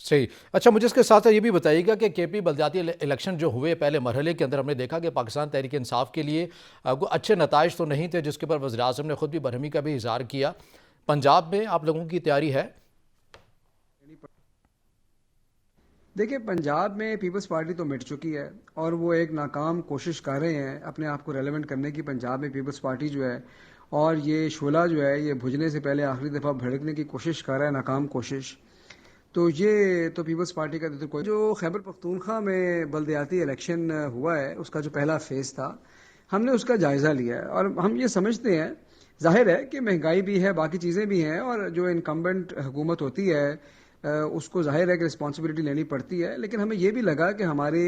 صحیح. اچھا مجھے اس کے ساتھ یہ بھی بتائیے گا کہ کے پی بلدیاتی الیکشن جو ہوئے پہلے مرحلے کے اندر ہم نے دیکھا کہ پاکستان تحریک انصاف کے لیے کوئی اچھے نتائج تو نہیں تھے، جس کے اوپر وزیر اعظم نے خود بھی برہمی کا بھی اظہار کیا. پنجاب میں آپ لوگوں کی تیاری ہے؟ دیکھیں، پنجاب میں پیپلز پارٹی تو مٹ چکی ہے اور وہ ایک ناکام کوشش کر رہے ہیں اپنے آپ کو ریلیونٹ کرنے کی. پنجاب میں پیپلز پارٹی جو ہے اور یہ شعلہ جو ہے یہ بجھنے سے پہلے آخری دفعہ بھڑکنے کی کوشش کر رہا ہے، ناکام کوشش. تو یہ تو پیپلز پارٹی کا کوئی جو خیبر پختونخوا میں بلدیاتی الیکشن ہوا ہے اس کا جو پہلا فیز تھا، ہم نے اس کا جائزہ لیا ہے اور ہم یہ سمجھتے ہیں، ظاہر ہے کہ مہنگائی بھی ہے، باقی چیزیں بھی ہیں، اور جو انکمبنٹ حکومت ہوتی ہے اس کو ظاہر ہے کہ رسپانسبلٹی لینی پڑتی ہے، لیکن ہمیں یہ بھی لگا کہ ہمارے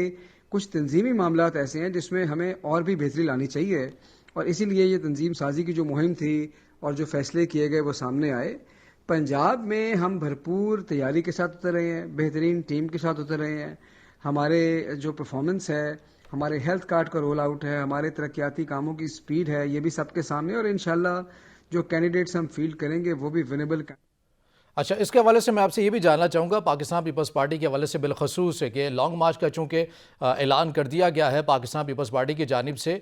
کچھ تنظیمی معاملات ایسے ہیں جس میں ہمیں اور بھی بہتری لانی چاہیے، اور اسی لیے یہ تنظیم سازی کی جو مہم تھی اور جو فیصلے کیے گئے وہ سامنے آئے. پنجاب میں ہم بھرپور تیاری کے ساتھ اتر رہے ہیں، بہترین ٹیم کے ساتھ اتر رہے ہیں. ہمارے جو پرفارمنس ہے، ہمارے ہیلتھ کارڈ کا رول آؤٹ ہے، ہمارے ترقیاتی کاموں کی سپیڈ ہے، یہ بھی سب کے سامنے، اور انشاءاللہ جو کینڈیڈیٹس ہم فیلڈ کریں گے وہ بھی ونیبل. اچھا، اس کے حوالے سے میں آپ سے یہ بھی جاننا چاہوں گا پاکستان پیپلز پارٹی کے حوالے سے بالخصوص ہے کہ لانگ مارچ کا چونکہ اعلان کر دیا گیا ہے پاکستان پیپلز پارٹی کی جانب سے،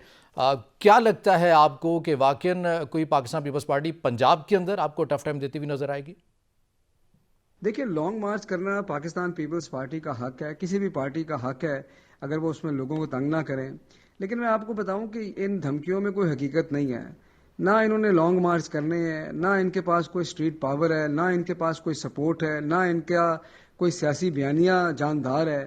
کیا لگتا ہے آپ کو کہ واقعاً کوئی پاکستان پیپلز پارٹی پنجاب کے اندر آپ کو ٹف ٹائم دیتی ہوئی نظر آئے گی؟ دیکھیں، لانگ مارچ کرنا پاکستان پیپلز پارٹی کا حق ہے، کسی بھی پارٹی کا حق ہے اگر وہ اس میں لوگوں کو تنگ نہ کریں. لیکن میں آپ کو بتاؤں کہ ان دھمکیوں میں کوئی حقیقت نہیں ہے. نہ انہوں نے لانگ مارچ کرنے ہیں، نہ ان کے پاس کوئی اسٹریٹ پاور ہے، نہ ان کے پاس کوئی سپورٹ ہے، نہ ان کا کوئی سیاسی بیانیہ جاندار ہے.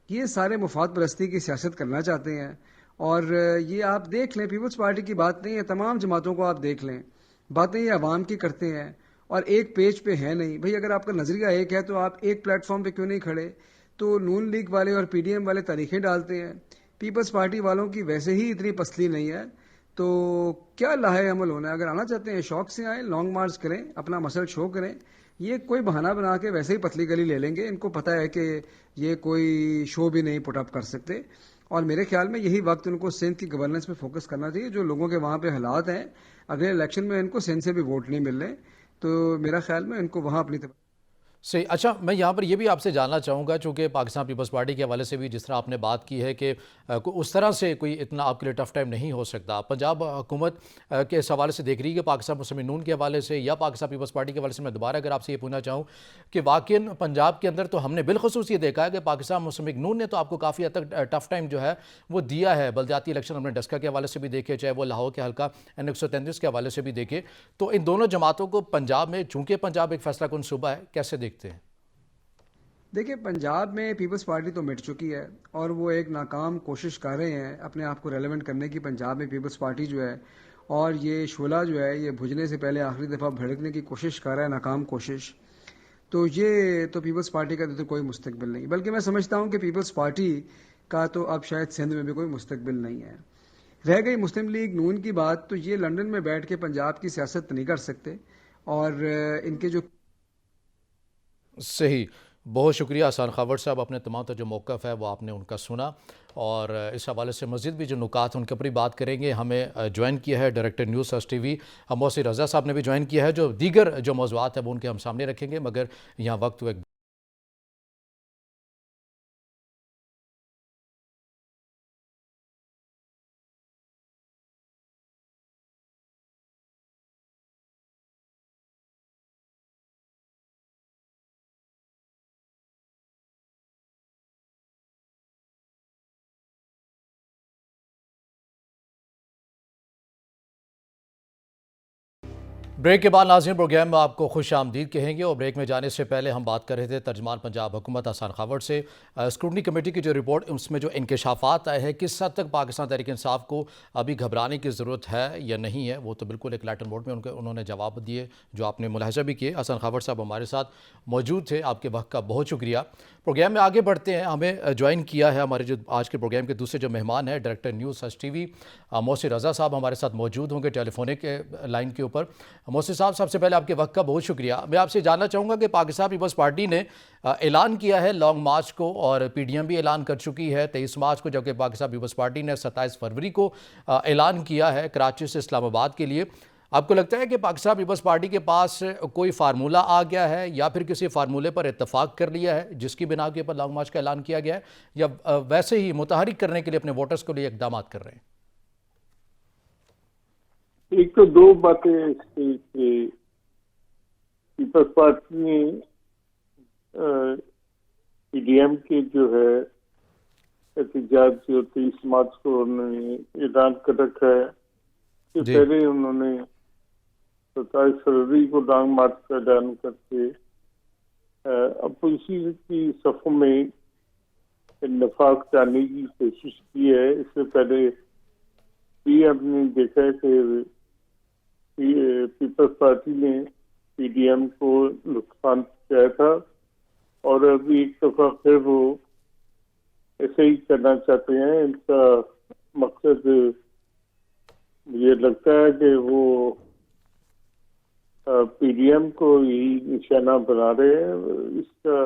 یہ سارے مفاد پرستی کی سیاست کرنا چاہتے ہیں، اور یہ آپ دیکھ لیں، پیپلز پارٹی کی بات نہیں ہے، تمام جماعتوں کو آپ دیکھ لیں، باتیں یہ عوام کی کرتے ہیں اور ایک پیج پہ ہے نہیں. بھئی اگر آپ کا نظریہ ایک ہے تو آپ ایک پلیٹ فارم پہ کیوں نہیں کھڑے؟ تو نون لیگ والے اور پی ڈی ایم والے تاریخیں ڈالتے ہیں، پیپلز پارٹی والوں کی ویسے ہی اتنی پسلی نہیں ہے. تو کیا لاہے عمل ہونا ہے؟ اگر آنا چاہتے ہیں شوق سے آئیں، لانگ مارچ کریں، اپنا مسل شو کریں. یہ کوئی بہانہ بنا کے ویسے ہی پتلی گلی لے لیں گے، ان کو پتہ ہے کہ یہ کوئی شو بھی نہیں پٹ اپ کر سکتے. اور میرے خیال میں یہی وقت ان کو سندھ کی گورننس پہ فوکس کرنا چاہیے. جو لوگوں کے وہاں پہ حالات ہیں، اگلے الیکشن میں ان کو سندھ سے بھی ووٹ نہیں مل رہے، تو میرا خیال میں ان کو وہاں اپنی صحیح. اچھا، میں یہاں پر یہ بھی آپ سے جاننا چاہوں گا چونکہ پاکستان پیپلز پارٹی کے حوالے سے بھی جس طرح آپ نے بات کی ہے کہ اس طرح سے کوئی اتنا آپ کے لیے ٹف ٹائم نہیں ہو سکتا. پنجاب حکومت کے اس حوالے سے دیکھ رہی ہے کہ پاکستان مسلم نون کے حوالے سے یا پاکستان پیپلز پارٹی کے حوالے سے میں دوبارہ اگر آپ سے یہ پوچھنا چاہوں کہ واقعاً پنجاب کے اندر تو ہم نے بالخصوص یہ دیکھا ہے کہ پاکستان مسلم نون نے تو آپ کو کافی حد تک ٹف ٹائم جو ہے وہ دیا ہے. بلدیاتی الیکشن ہم نے ڈسکا کے حوالے سے بھی دیکھے، چاہے وہ لاہور کے حلقہ N133 کے حوالے سے بھی دیکھے. تو ان دونوں جماعتوں کو پنجاب میں، چونکہ پنجاب ایک فیصلہ کن صوبہ ہے، کیسے دیکھتے ہیں؟ دیکھیں، پنجاب میں پیپلز پارٹی تو مٹ چکی ہے اور وہ ایک ناکام کوشش کر رہے ہیں اپنے آپ کو ریلیونٹ کرنے کی. پنجاب میں پیپلز پارٹی جو ہے اور یہ شعلہ جو ہے یہ بجھنے سے پہلے آخری دفعہ بھڑکنے کی کوشش کر رہا ہے، ناکام کوشش. تو یہ تو پیپلز پارٹی کا تو کوئی مستقبل نہیں، بلکہ میں سمجھتا ہوں کہ پیپلز پارٹی کا تو اب شاید سندھ میں بھی کوئی مستقبل نہیں ہے. رہ گئی مسلم لیگ نون کی بات، تو یہ لندن میں بیٹھ کے پنجاب کی سیاست نہیں کر سکتے، اور ان کے جو صحیح. بہت شکریہ احسان خاور صاحب، اپنے تمام جو موقف ہے وہ آپ نے ان کا سنا، اور اس حوالے سے مزید بھی جو نکات ہیں ان کے اوپر بات کریں گے. ہمیں جوائن کیا ہے director news search T V Mohsin Raza sahab نے بھی جوائن کیا ہے، جو دیگر جو موضوعات ہیں وہ ان کے ہم سامنے رکھیں گے، مگر یہاں وقت ایک بریک کے بعد ناظرین پروگرام میں آپ کو خوش آمدید کہیں گے، اور بریک میں جانے سے پہلے ہم بات کر رہے تھے ترجمان پنجاب حکومت احسان خاور سے. اسکروٹنی کمیٹی کی جو رپورٹ، اس میں جو انکشافات آئے ہیں، کس حد تک پاکستان تحریک انصاف کو ابھی گھبرانے کی ضرورت ہے یا نہیں ہے، وہ تو بالکل ایک لیٹر موڈ میں انہوں نے جواب دیے جو آپ نے ملاحظہ بھی کیے. احسان خاور صاحب ہمارے ساتھ موجود تھے، آپ کے وقت کا بہت شکریہ. پروگرام میں آگے بڑھتے ہیں. ہمیں جوائن کیا ہے ہمارے جو آج کے پروگرام کے دوسرے جو مہمان ہیں director news search T V Mohsin Raza sahab ہمارے ساتھ موجود ہوں گے ٹیلی فونک لائن کے اوپر. محسن صاحب، سب سے پہلے آپ کے وقت کا بہت شکریہ. میں آپ سے جاننا چاہوں گا کہ پاکستان پیپلز پارٹی نے اعلان کیا ہے لانگ مارچ کو، اور پی ڈی ایم بھی اعلان کر چکی ہے 23 مارچ کو، جبکہ پاکستان پیپلز پارٹی نے 27 فروری کو اعلان کیا ہے کراچی سے اسلام آباد کے لیے. آپ کو لگتا ہے کہ پاکستان پیپلز پارٹی کے پاس کوئی فارمولہ آ گیا ہے یا پھر کسی فارمولے پر اتفاق کر لیا ہے جس کی بنا کے اوپر لانگ مارچ کا اعلان کیا گیا ہے، یا ویسے ہی متحرک کرنے کے لیے اپنے ووٹرز کو لیے اقدامات کر رہے ہیں؟ ایک تو دو باتیں اس کی کہ پیپلز پارٹی نے پی ڈی ایم کے جو ہے احتجاج جو 23 مارچ کو انہوں نے اعلان کر رکھا ہے، اس سے جی پہلے انہوں نے 27 فروری کو لانگ مارچ کا اعلان کر کے اپوزیشن کی صفوں میں نفاق ڈالنے کی کوشش کی ہے۔ اس سے پہلے بھی ہم نے دیکھا ہے کہ پیپلز پارٹی نے پی ڈی ایم کو نقصان پہنچایا تھا، اور ابھی ایک دفعہ پھر وہ ایسے ہی کرنا چاہتے ہیں۔ ان کا مقصد مجھے لگتا ہے کہ وہ پی ڈی ایم کو یہی نشانہ بنا رہے ہیں۔ اس کا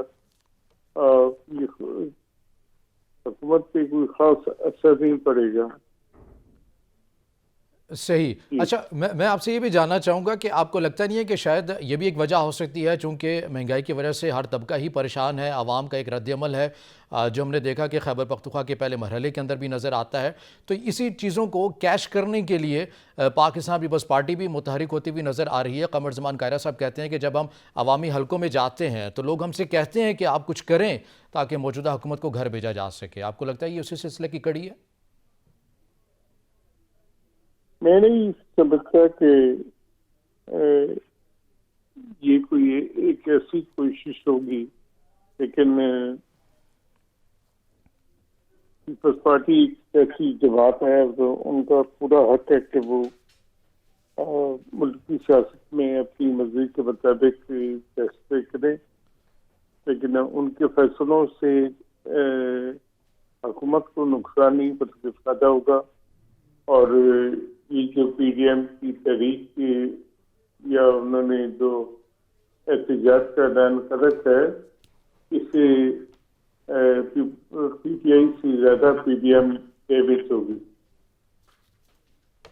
حکومت پہ کوئی خاص اثر نہیں پڑے گا۔ صحیح۔ اچھا، میں آپ سے یہ بھی جاننا چاہوں گا کہ آپ کو لگتا نہیں ہے کہ شاید یہ بھی ایک وجہ ہو سکتی ہے، چونکہ مہنگائی کی وجہ سے ہر طبقہ ہی پریشان ہے، عوام کا ایک رد عمل ہے جو ہم نے دیکھا کہ خیبر پختونخوا کے پہلے مرحلے کے اندر بھی نظر آتا ہے، تو اسی چیزوں کو کیش کرنے کے لیے پاکستان پیپلز پارٹی بھی متحرک ہوتی ہوئی نظر آ رہی ہے۔ قمر زمان کائرہ صاحب کہتے ہیں کہ جب ہم عوامی حلقوں میں جاتے ہیں تو لوگ ہم سے کہتے ہیں کہ آپ کچھ کریں تاکہ موجودہ حکومت کو گھر بھیجا جا سکے۔ آپ کو لگتا ہے یہ اسی سلسلے کی کڑی ہے؟ میں نہیں سمجھتا کہ یہ کوئی ایک ایسی کوشش ہوگی، لیکن پیپلز پارٹی ایسی جماعت ہے تو ان کا پورا حق ہے کہ وہ ملک کی سیاست میں اپنی مرضی کے مطابق فیصلے کریں، لیکن ان کے فیصلوں سے حکومت کو نقصان نہیں بلکہ فائدہ ہوگا۔ اور یہ جو پی ڈی ایم کی تحریک یا انہوں نے جو احتجاج کا اعلان کر رکھا ہے، اس سے پی ٹی آئی سے زیادہ پی ڈی ایم ڈیمیج ہوگی۔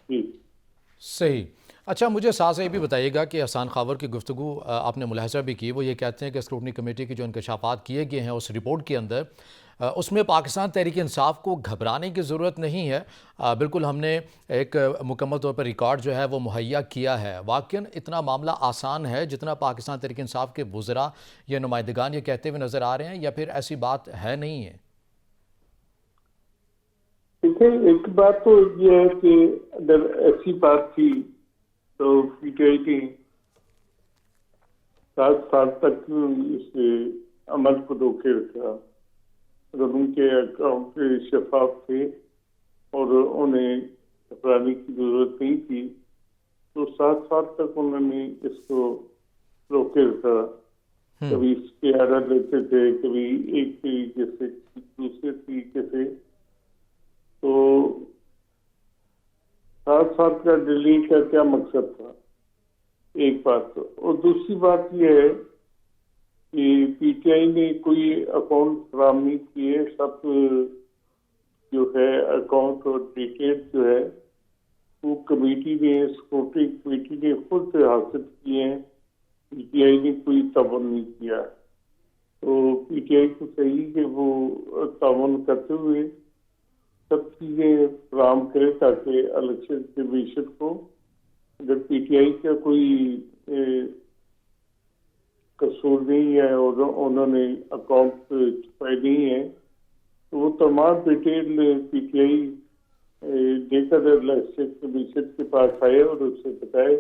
جی صحیح۔ اچھا، مجھے ساتھ سے یہ بھی بتائیے گا کہ احسان خاور کی گفتگو آپ نے ملاحظہ بھی کی، وہ یہ کہتے ہیں کہ اسکروٹنی کمیٹی کی جو انکشافات کیے گئے ہیں اس رپورٹ کے اندر، اس میں پاکستان تحریک انصاف کو گھبرانے کی ضرورت نہیں ہے، بالکل ہم نے ایک مکمل طور پر ریکارڈ جو ہے وہ مہیا کیا ہے۔ واقعاً اتنا معاملہ آسان ہے جتنا پاکستان تحریک انصاف کے وزراء یا نمائندگان یہ کہتے ہوئے نظر آ رہے ہیں، یا پھر ایسی بات ہے نہیں ہے؟ دیکھیں، ایک بات تو یہ ہے کہ اگر ایسی بات تھی تو پی ٹی آئی نے 7 سال تک اس عمل کو روکے رکھا۔ اگر ان کے اکاؤنٹ شفاف تھے اور انہیں گھبرانے کی ضرورت نہیں تھی تو 7 سال تک انہوں نے اس کو روکے رکھا۔ کبھی اس کے آرڈر لیتے تھے، کبھی ایک طریقے سے دوسرے طریقے سے۔ تو 7 سال کا ڈیلے کا کیا مقصد تھا؟ ایک بات تو، اور دوسری بات یہ ہے کہ پی ٹی آئی نے کوئی اکاؤنٹ فراہم نہیں کیے۔ سب جو ہے اکاؤنٹ اور ڈیٹیل جو ہے وہ کمیٹی نے، اسکروٹنی کمیٹی نے خود سے حاصل کیے ہیں، پی ٹی آئی نے کوئی تعاون نہیں کیا۔ تو پی ٹی آئی کو چاہیے کہ وہ تعاون کرتے ہوئے سب چیزیں فراہم کرے تاکہ الیکشن کمیشن کو، اگر پی ٹی آئی کا کوئی قصور نہیں ہے اور انہوں نے اکاؤنٹ چھپائے نہیں ہیں، تو وہ تمام ڈیٹیل پی ٹی آئی لے کر الیکشن کمیشن کے پاس آئے اور اس سے بتائے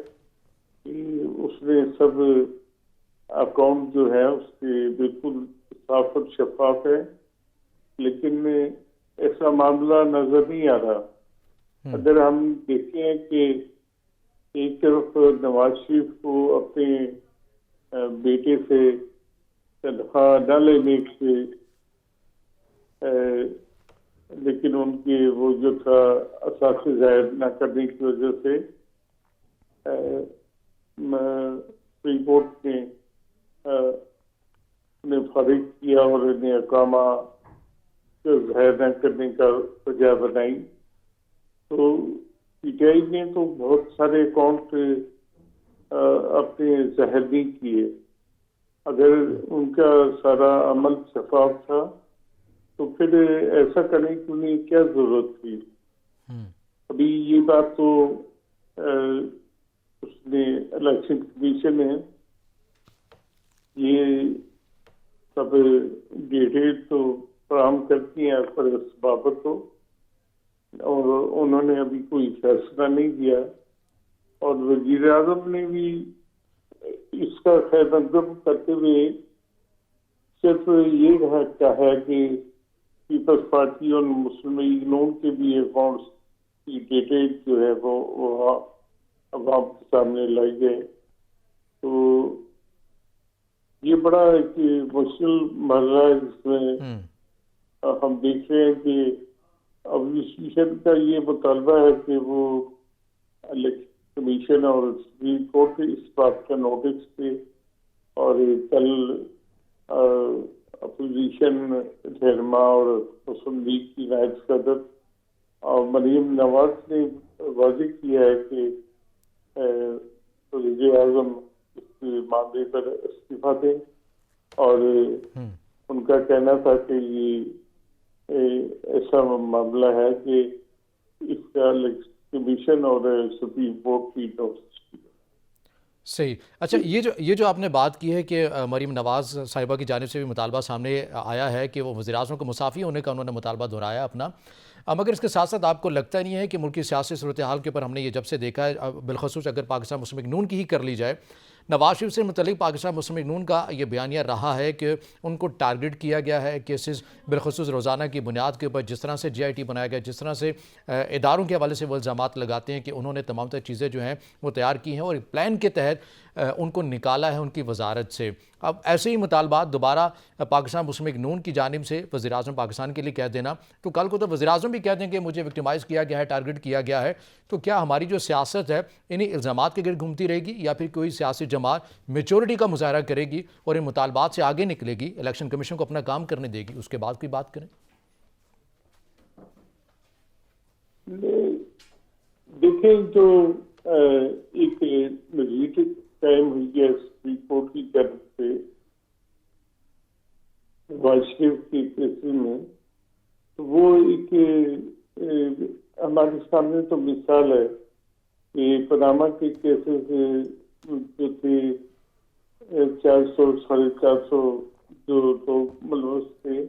کہ اس نے سب اکاؤنٹ جو ہے اس کے بالکل صاف اور شفاف ہے، لیکن ایسا معاملہ نظر نہیں آ رہا۔ اگر ہم دیکھیں کہ ایک طرف نواز شریف کو اپنے بیٹے سے تنخواہ نہ لینے سے، لیکن ان کے وہ جو تھا اثاثے ظاہر نہ کرنے کی وجہ سے سپریم کورٹ نے انہیں فارغ کیا اور انہیں اقامہ ظاہر نہ کرنے کا وجہ بنائی۔ تو PTI نے تو بہت سارے اکاؤنٹ اپنے ظاہر نہیں کیے. اگر ان کا سارا عمل شفاف تھا تو پھر ایسا کرنے کی انہیں کیا ضرورت تھی. ابھی یہ بات تو اس نے الیکشن کمیشن نے یہ سب ڈیٹیل تو فراہم کرتی ہیں پر اس بابت تو، اور انہوں نے ابھی کوئی فیصلہ نہیں دیا. اور وزیر اعظم نے بھی اس کا خیر مقدم کرتے ہوئے صرف یہ کہا ہے کہ پیپلز پارٹی اور مسلم لیگ نون کے بھی اکاؤنٹس کی ڈیٹیل جو ہے وہ عوام کے سامنے لائی جائے. تو یہ بڑا ایک مشکل مرحلہ ہے جس میں ہم دیکھ رہے ہیں کہ اپوزیشن کا یہ مطالبہ ہے کہ وہ الیکشن کمیشن اور سپریم کورٹ کے اس بات کا نوٹس دے. اور کل اپوزیشن رہنما اور مسلم لیگ کی نائب صدر اور مریم نواز نے واضح کیا ہے کہ وزیر اعظم اس معاملے پر استعفیٰ دیں. اور ان کا کہنا تھا کہ یہ ایسا معاملہ ہے کہ اس کا کمیشن اور سپریم کورٹ کی نوٹس. صحیح. اچھا، یہ جو آپ نے بات کی ہے کہ مریم نواز صاحبہ کی جانب سے بھی مطالبہ سامنے آیا ہے کہ وہ وزیر اعظم کو مساوی ہونے کا انہوں نے مطالبہ دہرایا اپنا، مگر اس کے ساتھ ساتھ آپ کو لگتا نہیں ہے کہ ملکی سیاسی صورتحال کے اوپر ہم نے یہ جب سے دیکھا ہے، بالخصوص اگر پاکستان مسلم لیگ نون کی ہی کر لی جائے، نواز شریف سے متعلق پاکستان مسلم لیگ نون کا یہ بیانیہ رہا ہے کہ ان کو ٹارگٹ کیا گیا ہے کیسز بالخصوص روزانہ کی بنیاد کے اوپر، جس طرح سے GIT بنایا گیا، جس طرح سے اداروں کے حوالے سے وہ الزامات لگاتے ہیں کہ انہوں نے تمام تر چیزیں جو ہیں وہ تیار کی ہیں اور ایک پلان کے تحت ان کو نکالا ہے ان کی وزارت سے. اب ایسے ہی مطالبات دوبارہ پاکستان مسلم لیگ نون کی جانب سے وزیر اعظم پاکستان کے لیے کہہ دینا، تو کل کو تو وزیر اعظم بھی کہہ دیں کہ مجھے وکٹمائز کیا گیا ہے، ٹارگٹ کیا گیا ہے. تو کیا ہماری جو سیاست ہے انہی الزامات کے گرد گھومتی رہے گی، یا پھر کوئی سیاسی جماعت میچورٹی کا مظاہرہ کرے گی اور ان مطالبات سے آگے نکلے گی، الیکشن کمیشن کو اپنا کام کرنے دے گی، اس کے بعد کوئی بات کریں؟ دیکھیں، جو ایک مزید قائم ہوئی ہے سپریم کورٹ کی طرف سے نواز شریف کے کیسز میں، تو وہ ایک ہمارے سامنے تو مثال ہے کہ پاناما کے کیسز جو تھے 400 450 جو لوگ ملوث تھے،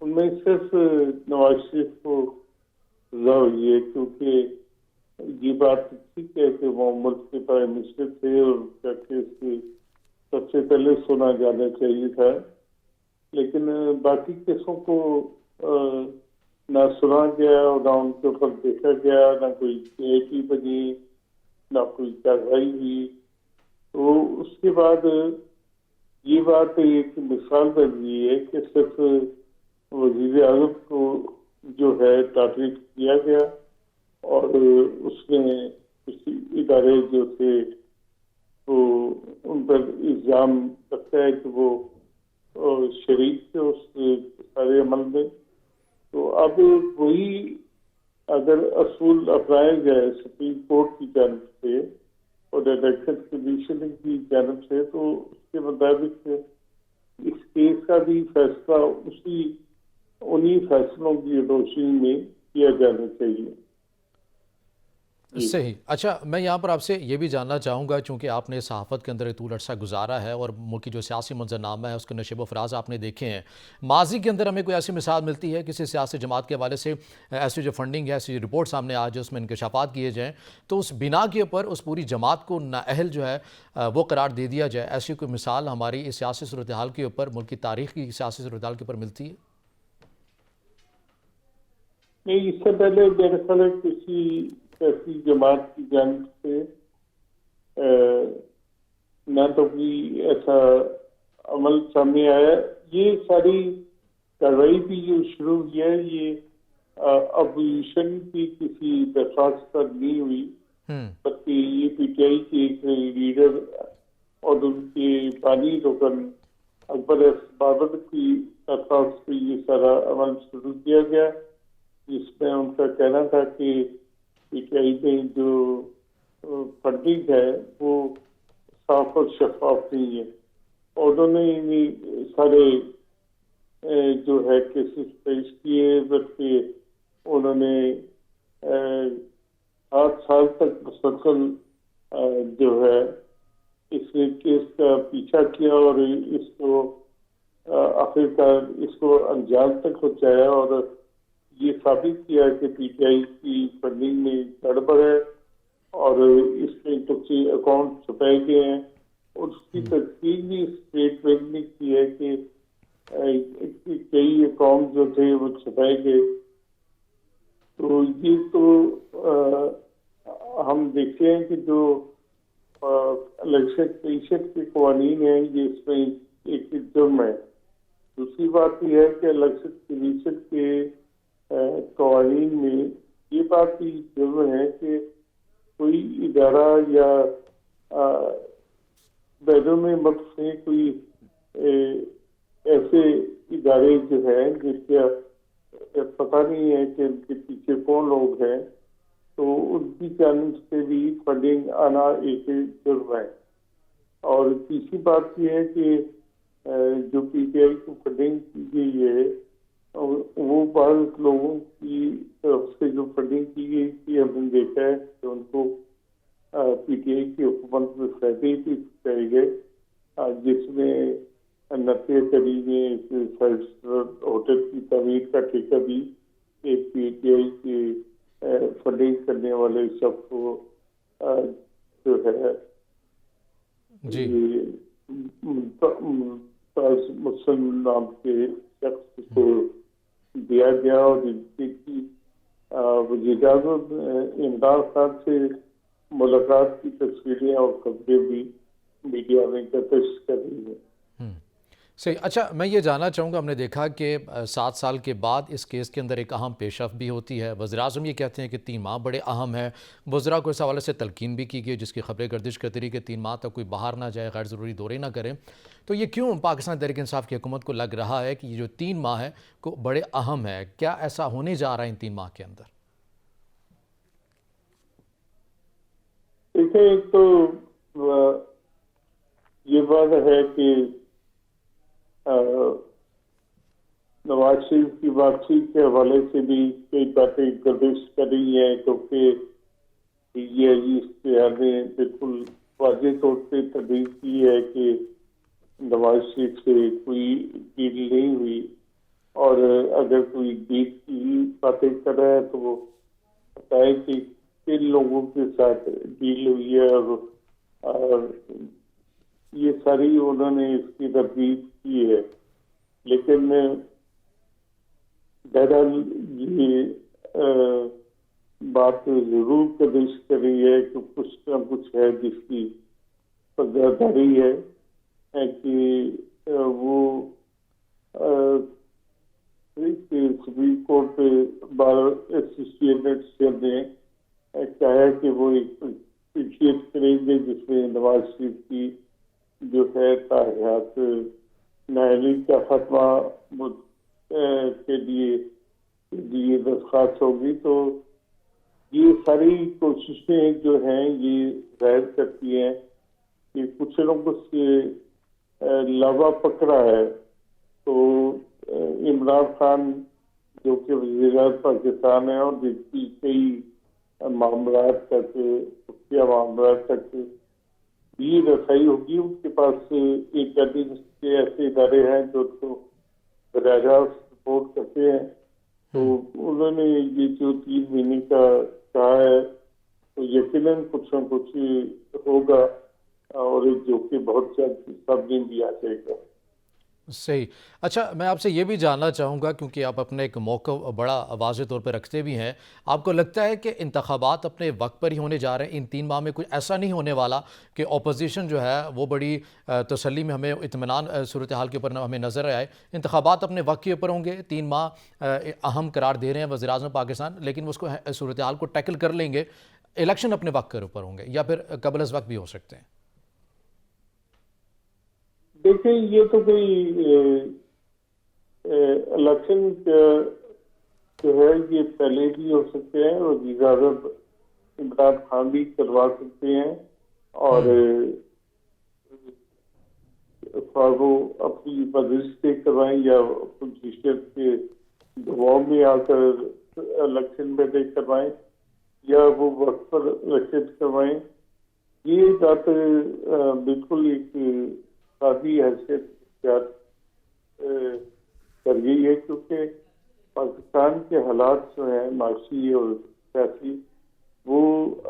ان میں صرف نواز شریف کو سزا ہوئی ہے، کیونکہ یہ بات ٹھیک ہے کہ وہ ملک کے پرائم منسٹر تھے اور ان کا کیس سب سے پہلے سنا جانا چاہیے تھا. لیکن باقی کیسوں کو نہ سنا گیا اور نہ ان کے اوپر دیکھا گیا، نہ کوئی GIT بنی، نہ کوئی کارروائی ہوئی. تو اس کے بعد یہ بات ایک مثال بن گئی ہے کہ صرف وزیر اعظم کو جو ہے ٹارگٹ کیا گیا اور اس میں کچھ ادارے جو تھے تو ان پر الزام لگتا ہے کہ وہ شریک تھے اس سارے عمل میں. تو اب وہی اگر اصول اپنائے گئے سپریم کورٹ کی جانب سے اور الیکشن کمیشن کی جانب سے، تو اس کے مطابق اس کیس کا بھی فیصلہ انہی فیصلوں کی روشنی میں کیا جانا چاہیے. صحیح. اچھا، میں یہاں پر آپ سے یہ بھی جاننا چاہوں گا، چونکہ آپ نے صحافت کے اندر ایک طول عرصہ گزارا ہے اور ملک کی جو سیاسی منظرنامہ ہے اس کے نشیب و فراز آپ نے دیکھے ہیں، ماضی کے اندر ہمیں کوئی ایسی مثال ملتی ہے کسی سیاسی جماعت کے حوالے سے ایسی جو فنڈنگ ہے، ایسی رپورٹ سامنے آ جائے، اس میں انکشافات کیے جائیں تو اس بنا کے اوپر اس پوری جماعت کو نااہل جو ہے وہ قرار دے دیا جائے؟ ایسی کوئی مثال ہماری اس سیاسی صورتحال کے اوپر، ملک کی تاریخ کی سیاسی صورتحال کے اوپر ملتی ہے؟ نہیں، اس سے پہلے میرے خیال ہے کسی ایسی جماعت کی جانب سے نہ تو کوئی ایسا عمل سامنے آیا. یہ ساری کارروائی بھی جو شروع ہوئی ہے یہ اپوزیشن کی کسی درخواست پر نہیں ہوئی، بلکہ یہ PTI کے ایک لیڈر اور ان کے بانی رکن اکبر بابر کی درخواست پہ یہ سارا عمل شروع کیا گیا، جس میں ان کا کہنا تھا کہ پی ٹی آئی میں جو فنڈنگ ہے وہ صاف اور شفاف نہیں ہے. اور انہوں نے انہیں سارے جو ہے کیسز پیش کیے، بلکہ انہوں نے 8 سال تک مسلسل جو ہے اس کیس کا پیچھا کیا اور اس کو آخرکار اس کو انجام تک پہنچایا اور یہ ثابت کیا کہ پی ٹی آئی کی فنڈنگ میں گڑبڑ ہے اور اس میں کچھ اکاؤنٹ چھپائے گئے ہیں. اور اس کی تصدیق بھی اسٹیٹ بینک نے کی ہے کہ کئی اکاؤنٹ جو تھے وہ چھپائے گئے. تو یہ تو ہم دیکھتے ہیں کہ جو الیکشن کمیشن کے قوانین ہیں یہ اس میں ایک جرم ہے. دوسری بات یہ ہے کہ الیکشن کمیشن کے قوانین میں یہ بات بھی جرم ہے کہ کوئی ادارہ یا بیرون ملک سے کوئی ایسے ادارے جو ہیں جس کا پتہ نہیں ہے کہ ان کے پیچھے کون لوگ ہیں، تو ان کی جانب سے بھی فنڈنگ آنا ایک جرم ہے. اور تیسری بات یہ ہے کہ جو پی ٹی آئی کو فنڈنگ کی گئی ہے وہ بعض لوگوں کی طرف سے جو فنڈنگ کی گئی تھی ہم نے دیکھا ہے کہ ان کو پی ٹی آئی کی حکومت میں فائدے بھی پہنچائے گئے، جس میں 90 قریب میں 5 اسٹار ہوٹل کی تعمیر کا ٹھیکہ بھی ایک پی ٹی آئی کے فنڈنگ کرنے والے شخص کو جو ہے جی مسلم نام کے شخص کو دیا گیا اور جن کی وزیر اعظم عمران خان سے ملاقات کی تصویریں اور خبریں بھی میڈیا میں گردش کر رہی ہیں. صحیح. اچھا، میں یہ جاننا چاہوں گا، ہم نے دیکھا کہ 7 سال کے بعد اس کیس کے اندر ایک اہم پیش رفت بھی ہوتی ہے. وزیر اعظم یہ کہتے ہیں کہ 3 ماہ بڑے اہم ہیں. وزراء کو اس حوالے سے تلقین بھی کی گئی جس کی خبریں گردش کرتی رہی کہ 3 ماہ تک کوئی باہر نہ جائے، غیر ضروری دورے نہ کریں. تو یہ کیوں پاکستان تحریک انصاف کی حکومت کو لگ رہا ہے کہ یہ جو 3 ماہ ہے کو بڑے اہم ہے؟ کیا ایسا ہونے جا رہا ہے ان 3 ماہ کے اندر؟ دیکھیں، ایک تو یہ بات ہے کہ نواز شریف کی واپسی کے حوالے سے بھی کئی باتیں گردش کر رہی ہیں، کیونکہ یہ اشتہار نے بالکل واضح طور پہ تردید کی ہے کہ نواز شریف سے کوئی ڈیل نہیں ہوئی، اور اگر کوئی ڈیل کی باتیں کر رہا ہے تو وہ بتائے کہ کن لوگوں کے ساتھ ڈیل ہوئی ہے، اور یہ ساری انہوں نے اس کی تردید کی ہے. لیکن بہرحال یہ بات ضرور گردش کر رہی ہے کہ کچھ نہ کچھ ہے جس کی پردہ ہے کہ وہ سپریم کورٹ بار ایسوسیٹڈ نے کہا ہے کہ وہ ایک پیشیت کریں گے جس میں نواز شریف کی جو ہے تاحیات نااہلی کا خاتمہ کے لیے درخواست ہوگی. تو یہ ساری کوششیں جو ہیں یہ ظاہر کرتی ہیں کہ کچھ لوگوں سے لوا پکڑا ہے. تو عمران خان جو کہ وزیر اعظم پاکستان ہے اور جس کی کئی معاملات تک خفیہ معاملات تک بھی رسائی ہوگی، ان کے پاس ایک کے ایسے ادارے ہیں جو اس کو براہ راست سپورٹ کرتے ہیں. تو انہوں نے یہ جو 3 مہینے کا کہا ہے تو یقیناً کچھ نہ کچھ ہوگا اور جو کہ بہت جلد سامنے بھی آ جائے گا. صحیح. اچھا، میں آپ سے یہ بھی جاننا چاہوں گا کیونکہ آپ اپنے ایک موقع بڑا واضح طور پہ رکھتے بھی ہیں، آپ کو لگتا ہے کہ انتخابات اپنے وقت پر ہی ہونے جا رہے ہیں؟ ان 3 ماہ میں کوئی ایسا نہیں ہونے والا کہ اپوزیشن جو ہے وہ بڑی تسلی میں ہمیں اطمینان صورتحال کے اوپر ہمیں نظر آئے؟ انتخابات اپنے وقت کے اوپر ہوں گے، 3 ماہ اہم قرار دے رہے ہیں وزیر اعظم پاکستان، لیکن وہ اس کو صورتحال کو ٹیکل کر لیں گے. الیکشن اپنے وقت کے اوپر ہوں گے یا پھر قبل از وقت بھی ہو سکتے ہیں؟ دیکھیں، یہ تو کوئی الیکشن جو ہے یہ پہلے بھی ہو سکتے ہیں. وزیر اعظم عمران خان بھی کروا سکتے ہیں اور وہ اپنی مدد سے کروائیں یا اپوزیشن کے دباؤ میں آ کر الیکشن میں دے کروائیں یا وہ وقت پر الیکشن کروائیں. یہ بات بالکل ایک سادی حیثیت اختیار کر گئی ہے کیونکہ پاکستان کے حالات جو ہیں معاشی اور سیاسی وہ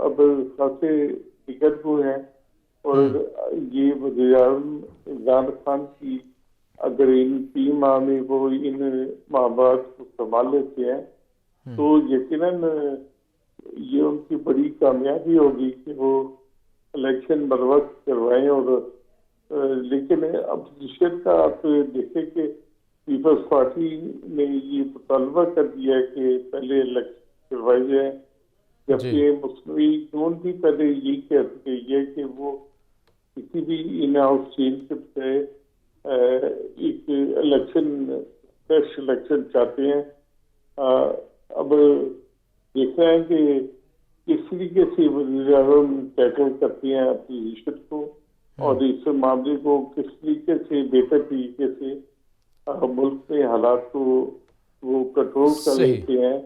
اب خاصے بگڑ ہوئے ہیں اور یہ وزیر اعظم عمران خان کی اگر ان 3 ماہ میں وہ ان معاملات کو سنبھال لیتے ہیں تو یقیناً یہ ان کی بڑی کامیابی ہوگی کہ وہ الیکشن بر وقت کروائیں. اور لیکن اپوزیشن کا آپ دیکھیں کہ پیپلز پارٹی نے یہ مطالبہ کر دیا ہے کہ پہلے الیکشن کروائی جائیں جبکہ مسلم یون بھی پہلے یہی کہتے ہیں کہ وہ کسی بھی ان ہاؤس چینج سے ایک الیکشن فریش الیکشن چاہتے ہیں. اب دیکھ رہے ہیں کہ کس طریقے سے وزیر اعظم ٹیکل کرتے ہیں اپوزیشن کو اور اس معاملے کو کس طریقے سے بہتر طریقے سے ملک میں حالات کو وہ کنٹرول کر لیتے ہیں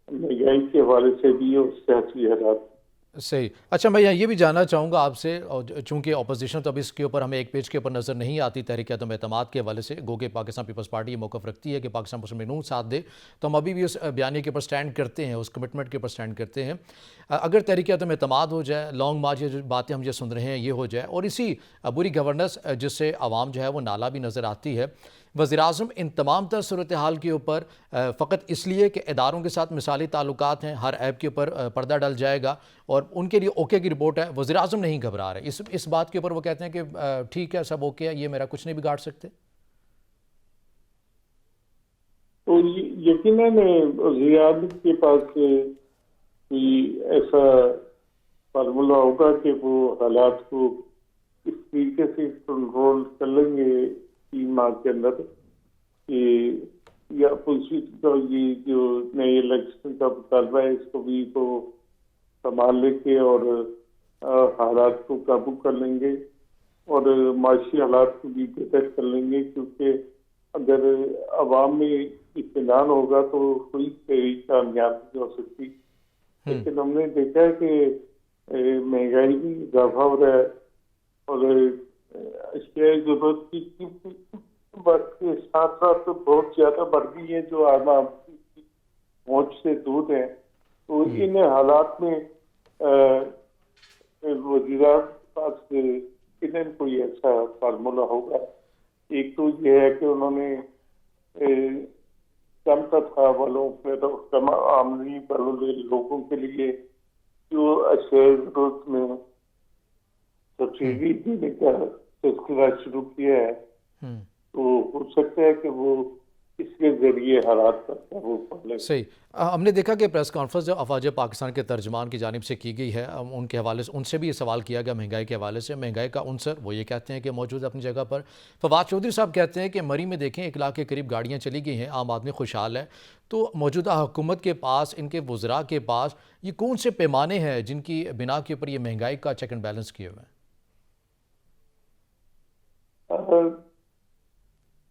مہنگائی کے حوالے سے بھی اور سیاسی حالات. صحیح. اچھا میں یہ بھی جاننا چاہوں گا آپ سے چونکہ اپوزیشن تو اب اس کے اوپر ہمیں ایک پیج کے اوپر نظر نہیں آتی تحریک عدم اعتماد کے حوالے سے گو کہ پاکستان پیپلز پارٹی یہ موقف رکھتی ہے کہ پاکستان مسلم نون ساتھ دے تو ہم ابھی بھی اس بیانیے کے اوپر سٹینڈ کرتے ہیں اس کمٹمنٹ کے اوپر سٹینڈ کرتے ہیں. اگر تحریک عدم اعتماد ہو جائے لانگ مارچ جو باتیں ہم یہ سن رہے ہیں یہ ہو جائے اور اسی بری گورننس جس سے عوام جو ہے وہ نالا بھی نظر آتی ہے وزیراعظم ان تمام تر صورتحال کے اوپر فقط اس لیے کہ اداروں کے ساتھ مثالی تعلقات ہیں ہر ایپ کے اوپر پردہ ڈل جائے گا اور ان کے لیے اوکے کی رپورٹ ہے وزیراعظم نہیں گھبرا رہے اس بات کے اوپر وہ کہتے ہیں کہ ٹھیک ہے سب اوکے ہے یہ میرا کچھ نہیں بگاڑ سکتے. تو یقیناً وزیر اعظم کے پاس کوئی ایسا فارمولہ ہوگا کہ وہ حالات کو اس طریقے سے کنٹرول کر لیں گے 3 ماہ کے اندر کہ یا اپوزیشن کا یہ جو نئے الیکشن کا مطالبہ ہے اس کو بھی تو سنبھال لے کے اور حالات کو قابو کر لیں گے اور معاشی حالات کو بھی بہتر کر لیں گے کیونکہ اگر عوام میں اطمینان ہوگا تو کوئی کامیاب نہیں ہو سکتی. لیکن ہم نے دیکھا ہے کہ مہنگائی بھی اضافہ ہو رہا ہے اور اشیاء ضرورت کی وقت کے ساتھ ساتھ بہت زیادہ بڑھ گئی ہے جو عوام کی پہنچ سے دور ہیں. تو ان حالات میں وزیراعظم کے پاس انہیں کوئی ایسا فارمولہ ہوگا. ایک تو یہ ہے کہ انہوں نے کم تنخواہ والوں کم آمدنی والے لوگوں کے لیے جو اشیاء ضرورت میں سبسڈی دینے کا سلسلہ شروع کیا ہے تو ہو سکتا ہے کہ وہ اس کے ذریعے حالات پر قابو پا لیں. صحیح. ہم نے دیکھا کہ پریس کانفرنس جو افواج پاکستان کے ترجمان کی جانب سے کی گئی ہے ان کے حوالے سے ان سے بھی یہ سوال کیا گیا مہنگائی کے حوالے سے مہنگائی کا عنصر وہ یہ کہتے ہیں کہ موجود ہے اپنی جگہ پر. فواد چودھری صاحب کہتے ہیں کہ مری میں دیکھیں 1 لاکھ کے قریب گاڑیاں چلی گئی ہیں عام آدمی خوشحال ہے تو موجودہ حکومت کے پاس ان کے وزراء کے پاس یہ کون سے پیمانے ہیں جن کی بنا کے اوپر یہ مہنگائی کا چیک اینڈ بیلنس کیے ہوئے ہیں.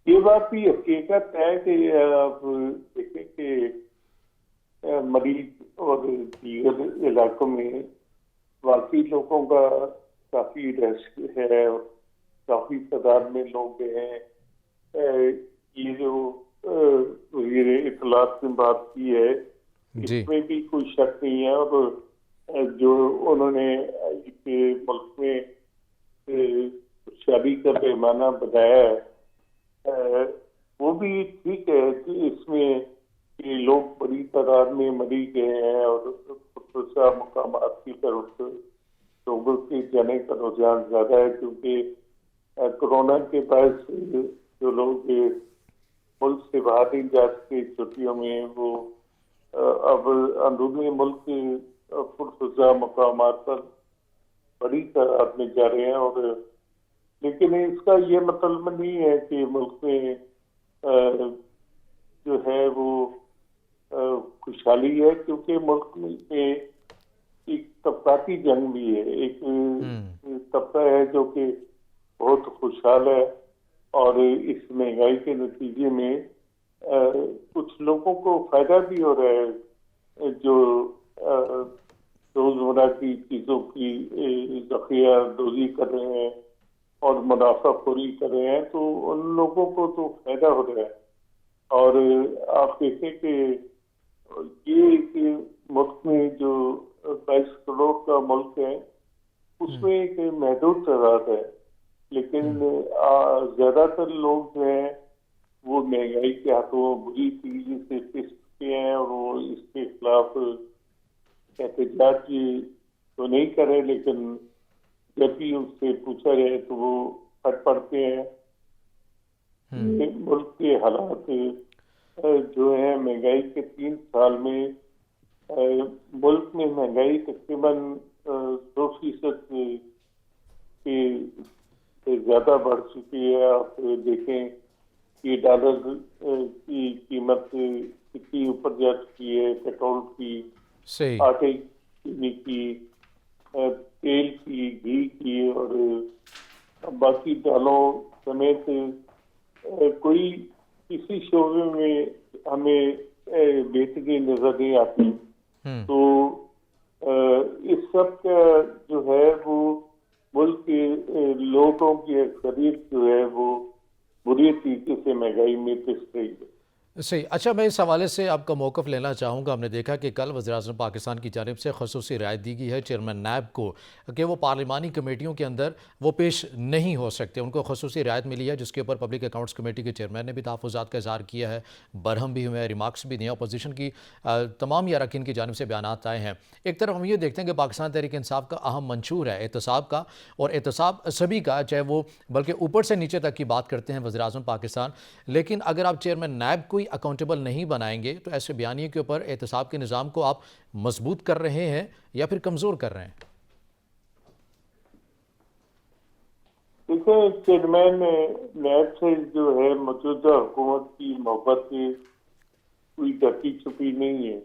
یہ بات بھی حقیقت ہے کہ آپ دیکھیں کہ مریض اور دیگر علاقوں میں واقعی لوگوں کا کافی رش ہے اور کافی تعداد میں لوگ ہیں. یہ جو وزیر اطلاعات نے بات کی ہے اس میں بھی کوئی شک نہیں ہے اور جو انہوں نے ملک میں شادی کا پیمانہ بتایا ہے وہ بھی ٹھیک ہے کہ اس میں لوگ بڑی تعداد میں مری گئے ہیں اور خصوصا مقامات کی طرف لوگوں کے جانے کا رجحان زیادہ ہے کیونکہ کورونا کے باعث جو لوگ ملک سے باہر نہیں جا سکتے چھٹیوں میں وہ اب اندرونی ملک خصوصا مقامات پر بڑی تعداد میں جا رہے ہیں. اور لیکن اس کا یہ مطلب نہیں ہے کہ ملک میں جو ہے وہ خوشحالی ہے کیونکہ ملک میں ایک طبقاتی جنگ بھی ہے. ایک طبقہ ہے جو کہ بہت خوشحال ہے اور اس مہنگائی کے نتیجے میں کچھ لوگوں کو فائدہ بھی ہو رہا ہے جو روزمرہ کی چیزوں کی ذخیرہ دوزی کر رہے ہیں اور منافع خوری کر رہے ہیں، تو ان لوگوں کو تو فائدہ ہو رہا ہے. اور آپ دیکھیں کہ یہ ایک ملک میں جو 22 کروڑ کا ملک ہے اس میں ایک محدود تعداد ہے، لیکن زیادہ تر لوگ جو ہیں وہ مہنگائی کے ہاتھوں بری طریقے سے پس چکے ہیں اور وہ اس کے خلاف احتجاج تو نہیں کرے، لیکن جب بھی ان سے پوچھا جائے تو وہ پھٹ پڑتے ہیں. ملک کے حالات جو ہے مہنگائی کے 3 سال میں ملک میں مہنگائی تقریباً 2% سے زیادہ بڑھ چکی ہے. آپ دیکھیں کہ ڈالر کی قیمت کتنی اوپر جا چکی ہے، پیٹرول کی، صحیح. آٹے چینی کی، تیل کی، گھی کی اور باقی دالوں سمیت کوئی کسی شعبے میں ہمیں بہتری نظر نہیں آتی. تو اس سب کا جو ہے وہ ملک کے لوگوں کی اکثریت جو ہے وہ بری طریقے سے مہنگائی میں پس رہی ہے. صحیح. اچھا، میں اس حوالے سے آپ کا موقف لینا چاہوں گا. ہم نے دیکھا کہ کل وزیراعظم پاکستان کی جانب سے خصوصی رعایت دی گئی ہے چیئرمین نیب کو کہ وہ پارلیمانی کمیٹیوں کے اندر وہ پیش نہیں ہو سکتے. ان کو خصوصی رعایت ملی ہے جس کے اوپر پبلک اکاؤنٹس کمیٹی کے چیئرمین نے بھی تحفظات کا اظہار کیا ہے، برہم بھی ہوئے ہیں، ریمارکس بھی دیے ہیں، اپوزیشن کی تمام یا اراکین کی جانب سے بیانات آئے ہیں. ایک طرف ہم یہ دیکھتے ہیں کہ پاکستان تحریک انصاف کا اہم منشور ہے احتساب کا، اور احتساب سبھی کا، چاہے وہ بلکہ اوپر سے نیچے تک کی بات کرتے ہیں وزیراعظم پاکستان. لیکن اگر آپ چیئرمین نیب کو اکاؤنٹیبل نہیں بنائیں گے تو ایسے بیانیے کے اوپر احتساب کے نظام کو آپ مضبوط کر رہے ہیں یا پھر کمزور کر رہے ہیں؟ دیکھیں، چیئرمین نیب سے جو ہے موجودہ حکومت کی محبت کی کوئی ڈھکی چھپی نہیں ہے.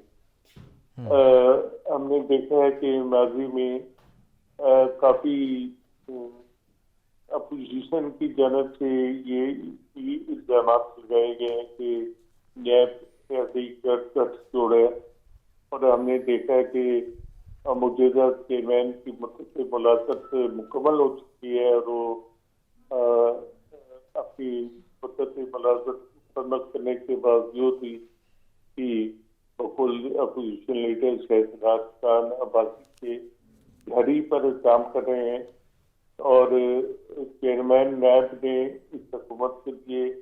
ہم نے دیکھا ہے کہ ماضی میں کافی اپوزیشن کی جانب سے یہ الزامات لگائے گئے ہیں کہ نیب ایسے ہی کٹ جوڑے، اور ہم نے دیکھا ہے کہ موجودہ چیئرمین کی ملازمت مکمل ہو چکی ہے اور وہ اپنی مدت ملازمت مکمل کرنے کے باوجود ہی بقول اپوزیشن لیڈر شہید خان عباسی کے گھڑی پر کام کر رہے ہیں. اور چیئرمین نیب نے اس حکومت کے لیے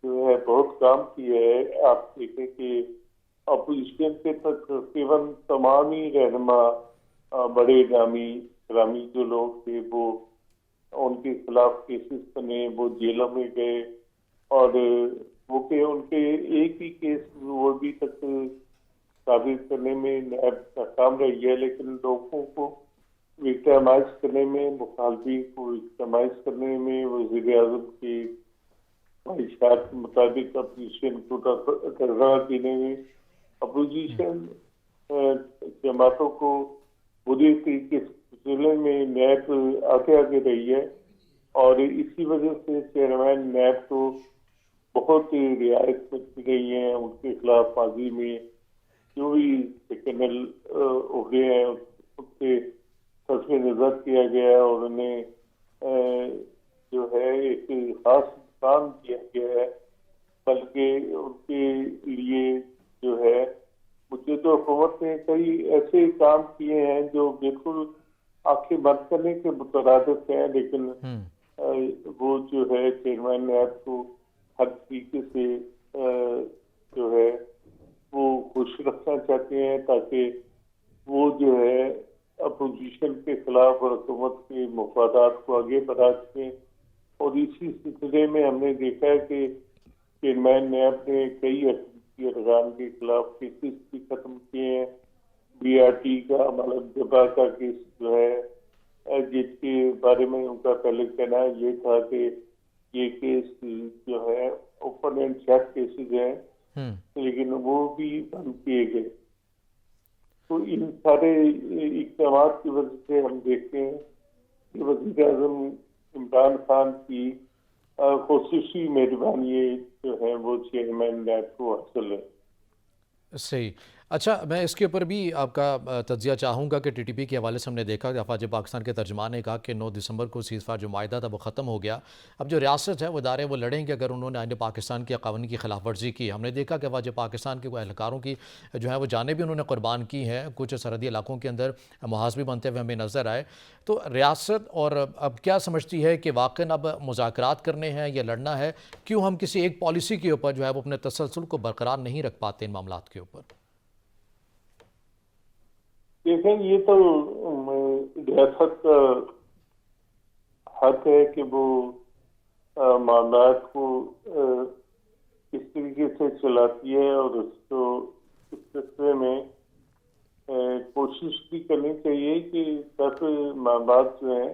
جو ہے بہت کام کیا ہے. آپ دیکھیں کہ اپوزیشن کے تقریباً تمام ہی رہنما بڑے گرامی جو لوگ تھے وہ ان کے خلاف کیسز بنے، وہ جیلوں میں گئے، اور وہ کہ ان کے ایک ہی کیس وہ ابھی تک ثابت کرنے میں نیب ناکام رہی ہے. لیکن لوگوں کو وکٹمائز کرنے میں، مخالفین کو وکٹمائز کرنے میں، وزیر اعظم کی خواہشات کے مطابق اپوزیشن کو ڈرا دینے میں اپوزیشن جماعتوں کو بری طریقے سے سلسلے میں نیب آگے رہی ہے. اور اسی وجہ سے چیئرمین نیب کو بہت رعایت ملتی رہی ہے. ان کے خلاف ماضی میں جو بھی سیکنڈل عہدے ہیں ان سے صرف نظر کیا گیا اور انہیں جو ہے ایک خاص کام کیا گیا ہے، بلکہ ان کے لیے جو ہے مجھے تو حکومت نے کئی ایسے کام کیے ہیں جو بالکل آنکھیں بند کرنے کے مترادف ہیں، لیکن وہ جو ہے چیئرمین نیب کو ہر طریقے سے جو ہے وہ خوش رکھنا چاہتے ہیں تاکہ وہ جو ہے اپوزیشن کے خلاف اور حکومت کے مفادات کو آگے بڑھا سکیں. اور اسی سلسلے میں ہم نے دیکھا ہے کہ چیئرمین نیب نے کئی حقیقی ارکان کے خلاف کیسز بھی ختم کیے ہیں. بی آر ٹی کا ملک جبا کا کیس جو ہے جس کے بارے میں ان کا پہلے کہنا یہ تھا کہ یہ کیس جو ہے اوپن اینڈ شٹ کیسز ہیں، لیکن وہ بھی بند کیے گئے. تو ان سارے اقدامات کی وجہ سے ہم دیکھتے ہیں کہ وزیر اعظم عمران خان کی خصوصی مہربانی جو ہے وہ چیئرمین نیب کو حاصل ہے. صحیح. اچھا، میں اس کے اوپر بھی آپ کا تجزیہ چاہوں گا کہ ٹی ٹی پی کے حوالے سے ہم نے دیکھا کہ افواج پاکستان کے ترجمان نے کہا کہ 9 دسمبر کو سیز فائر جو معاہدہ تھا وہ ختم ہو گیا. اب جو ریاست ہے وہ ادارے وہ لڑیں گے اگر انہوں نے آئین پاکستان کے قوانین کی خلاف ورزی کی. ہم نے دیکھا کہ افواج پاکستان کے اہلکاروں کی جو ہے وہ جانیں بھی انہوں نے قربان کی ہیں. کچھ سرحدی علاقوں کے اندر محاذ بنتے ہوئے ہمیں نظر آئے. تو ریاست اور اب کیا سمجھتی ہے کہ واقعاً اب مذاکرات کرنے ہیں یا لڑنا ہے؟ کیوں ہم کسی ایک پالیسی کے اوپر جو ہے وہ اپنے تسلسل کو برقرار نہیں رکھ پاتے ان معاملات کے اوپر؟ دیکھیں، یہ تو ریاست کا حق ہے کہ وہ معاملات کو اس طریقے سے چلاتی ہے اور اس کو اس سلسلے میں کوشش بھی کرنی چاہیے کہ تاکہ معاملات جو ہیں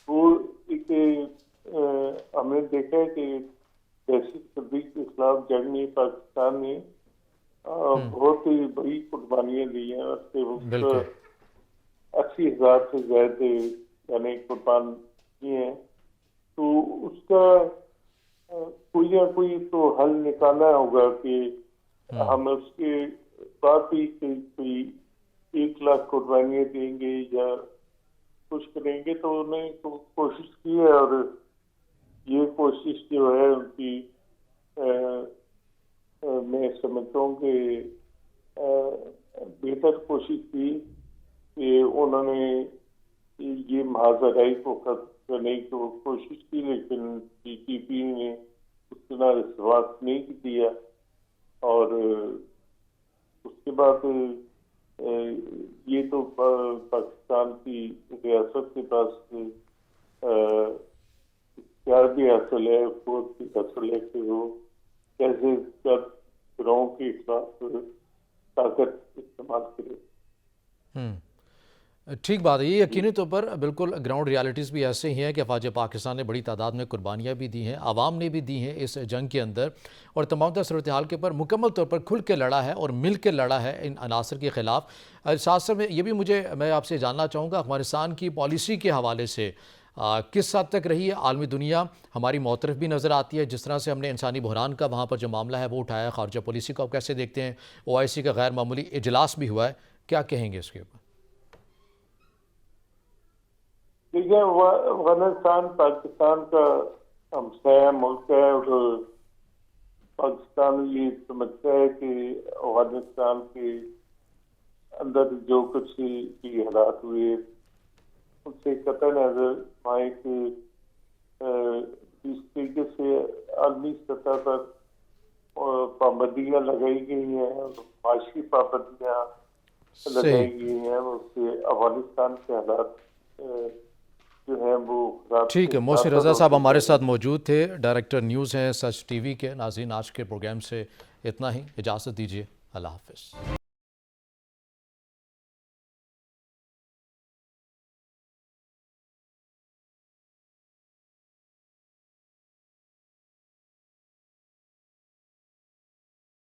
وہ ایک ہم نے دیکھا ہے کہ دہشت گردی کے خلاف جنگ میں پاکستان نے بہت ہی بڑی قربانیاں دی ہیں. اور 80,000 سے زیادہ یعنی قربان کیے ہیں. تو اس کا کوئی نہ کوئی تو حل نکالنا ہوگا کہ ہم اس کے بعد بھی کوئی 1 لاکھ قربانیاں دیں گے یا کچھ کریں گے. تو انہوں نے کوشش کی ہے اور یہ کوشش جو ہے ان کی میں سمجھتا ہوں کہ بہتر کوشش کی کہ انہوں نے یہ محاذ کو ختم کرنے کی کوشش کی، لیکن ٹی ٹی پی نے اس طرح وشواس نہیں دیا. اور اس کے بعد یہ تو پاکستان کی ریاست کے پاس اختیار بھی حاصل ہے، قوت بھی حاصل ہے کہ وہ کیسے گروہوں کے خلاف طاقت استعمال کرے. ٹھیک بات ہے. یہ یقینی طور پر بالکل گراؤنڈ ریالٹیز بھی ایسے ہی ہیں کہ افواج پاکستان نے بڑی تعداد میں قربانیاں بھی دی ہیں، عوام نے بھی دی ہیں اس جنگ کے اندر، اور تمام تر صورتحال کے اوپر مکمل طور پر کھل کے لڑا ہے اور مل کے لڑا ہے ان عناصر کے خلاف. ساتھ ساتھ میں یہ بھی میں آپ سے جاننا چاہوں گا افغانستان کی پالیسی کے حوالے سے کس حد تک رہی ہے؟ عالمی دنیا ہماری موطرف بھی نظر آتی ہے. جس طرح سے ہم نے انسانی بحران کا وہاں پر جو معاملہ ہے وہ اٹھایا، خارجہ پالیسی کو آپ کیسے دیکھتے ہیں؟ OIC کا غیر معمولی اجلاس بھی ہوا ہے، کیا کہیں گے اس کے اوپر؟ دیکھیں، افغانستان پاکستان کا ہمسایہ ملک ہے اور پاکستان یہ سمجھتا ہے کہ افغانستان کے اندر جو کچھ کی حالات ہوئے ان سے قطع نظر آئے کہ اس طریقے سے عالمی سطح پر پابندیاں لگائی گئی ہیں، معاشی پابندیاں لگائی گئی ہیں، اس سے افغانستان کے حالات جو ہیں وہ ٹھیک ہے. محسن رضا صاحب ہمارے ساتھ موجود تھے، ڈائریکٹر نیوز ہیں سچ ٹی وی کے. ناظرین، آج کے پروگرام سے اتنا ہی، اجازت دیجیے. اللہ حافظ.